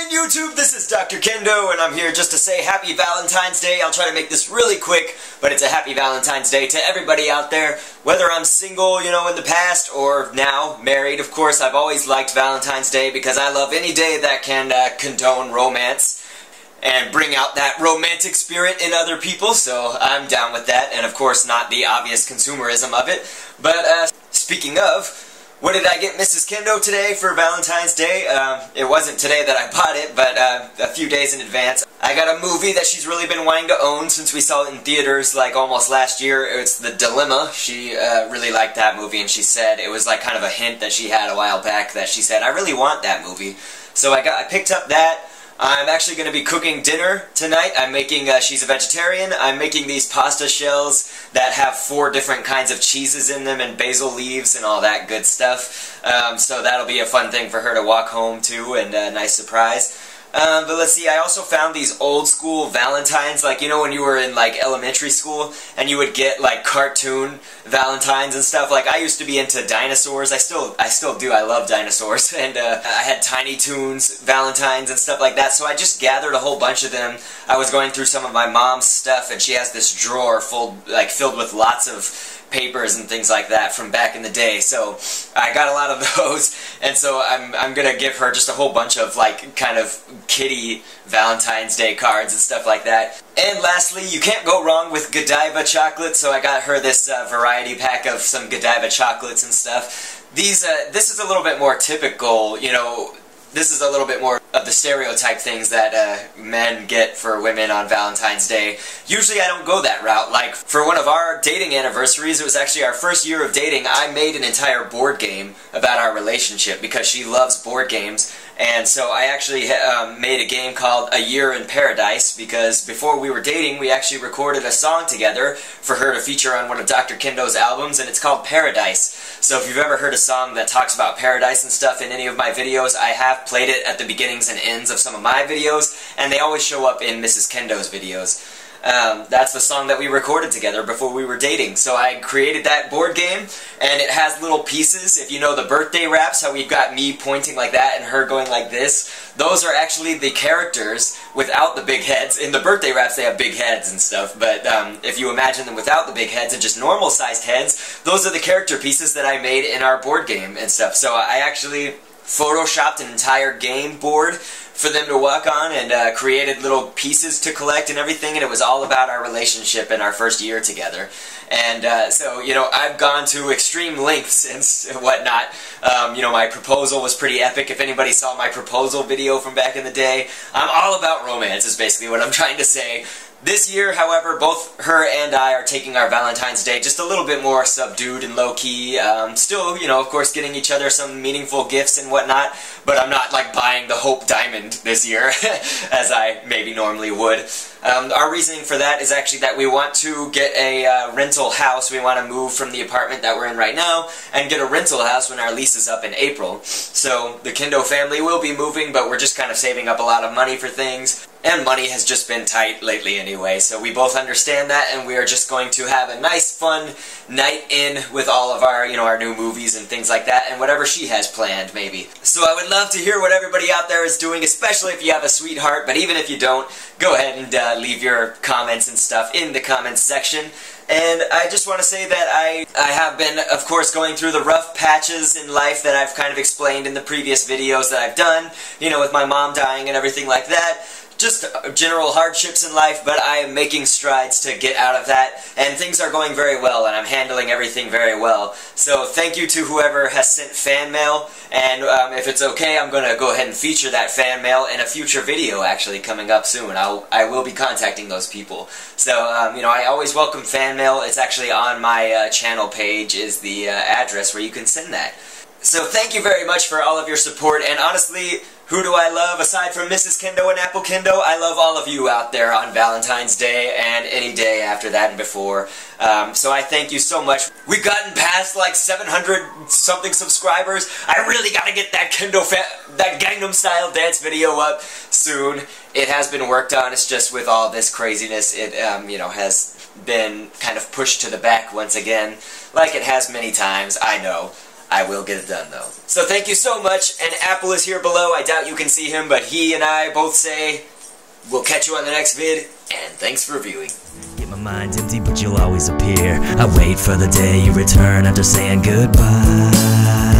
morning, YouTube! This is Dr. Kendo, and I'm here just to say Happy Valentine's Day. I'll try to make this really quick, but it's a Happy Valentine's Day to everybody out there. Whether I'm single, in the past, or now, married, of course, I've always liked Valentine's Day because I love any day that can condone romance and bring out that romantic spirit in other people, so I'm down with that, and of course not the obvious consumerism of it. But, speaking of, what did I get Mrs.Kendo today for Valentine's Day? It wasn't today that I bought it, but a few days in advance. I got a movie that she's really been wanting to own since we saw it in theaters like almost last year. It's The Dilemma. She really liked that movie, and she said it was like kind of a hint that she had a while back that she said, I really want that movie. So I picked up that. I'm actually going to be cooking dinner tonight. I'm making, she's a vegetarian, I'm making these pasta shells that have 4 different kinds of cheeses in them and basil leaves and all that good stuff. So that'll be a fun thing for her to walk home to and a nice surprise. But let's see, I also found these old school Valentines, like, when you were in, like, elementary school, and you would get, like, cartoon Valentines and stuff. Like, I used to be into dinosaurs. I still do. I love dinosaurs. And, I had Tiny Toons Valentines and stuff like that, so I just gathered a whole bunch of them. I was going through some of my mom's stuff, and she has this drawer filled with lots of papers and things like that from back in the day, so I got a lot of those, and so I'm gonna give her just a whole bunch of, like, kind of kiddie Valentine's Day cards and stuff like that. And lastly, you can't go wrong with Godiva chocolate, so I got her this variety pack of some Godiva chocolates and stuff. This is a little bit more typical, this is a little bit more of the stereotype things that men get for women on Valentine's Day. Usually I don't go that route. Like, for one of our dating anniversaries, it was actually our first year of dating, I made an entire board game about our relationship because she loves board games. And so I actually made a game called A Year in Paradise because before we were dating, we actually recorded a song together for her to feature on one of Dr. Kendo's albums, and it's called Paradise. So if you've ever heard a song that talks about paradise and stuff in any of my videos, I have played it at the beginnings and ends of some of my videos, and they always show up in Mrs.Kendo's videos. That's the song that we recorded together before we were dating. So I created that board game, and it has little pieces. If you know the birthday raps, how we've got me pointing like that and her going like this, those are actually the characters without the big heads. In the birthday raps, they have big heads and stuff, but if you imagine them without the big heads and just normal-sized heads, those are the character pieces that I made in our board game and stuff. So I actually photoshopped an entire game board for them to walk on and created little pieces to collect and everything, and it was all about our relationship and our first year together. And so, I've gone to extreme lengths and whatnot. My proposal was pretty epic. If anybody saw my proposal video from back in the day, I'm all about romance is basically what I'm trying to say. This year, however, both her and I are taking our Valentine's Day just a little bit more subdued and low-key. Still, of course, getting each other some meaningful gifts and whatnot, but I'm not, like, buying the Hope Diamond this year, as I maybe normally would. Our reasoning for that is actually that we want to get a rental house. We want to move from the apartment that we're in right now and get a rental house when our lease is up in April. So the Kendo family will be moving, but we're just kind of saving up a lot of money for things. And money has just been tight lately anyway, so we both understand that, and we are just going to have a nice, fun night in with all of our, our new movies and things like that, and whatever she has planned, maybe. So I would love to hear what everybody out there is doing, especially if you have a sweetheart, but even if you don't, go ahead and leave your comments and stuff in the comments section. And I just want to say that I have been, of course, going through the rough patches in life that I've kind of explained in the previous videos that I've done, with my mom dying and everything like that. Just general hardships in life, but I am making strides to get out of that, and things are going very well, and I'm handling everything very well. So thank you to whoever has sent fan mail, and if it's okay, I'm going to go ahead and feature that fan mail in a future video, actually, coming up soon. I will be contacting those people. So, I always welcome fan mail. It's actually on my channel page is the address where you can send that. So thank you very much for all of your support, and honestly, who do I love aside from Mrs.Kendo and Apple Kendo? I love all of you out there on Valentine's Day and any day after that and before. So I thank you so much. We've gotten past like 700 something subscribers. I really gotta get that that Gangnam Style dance video up soon. It has been worked on. It's just with all this craziness, it has been kind of pushed to the back once again, like it has many times. I know. I will get it done, though. So thank you so much, and Apple is here below. I doubt you can see him, but he and I both say, we'll catch you on the next vid, and thanks for viewing. Yeah, my mind's empty, but you'll always appear. I wait for the day you return after saying goodbye.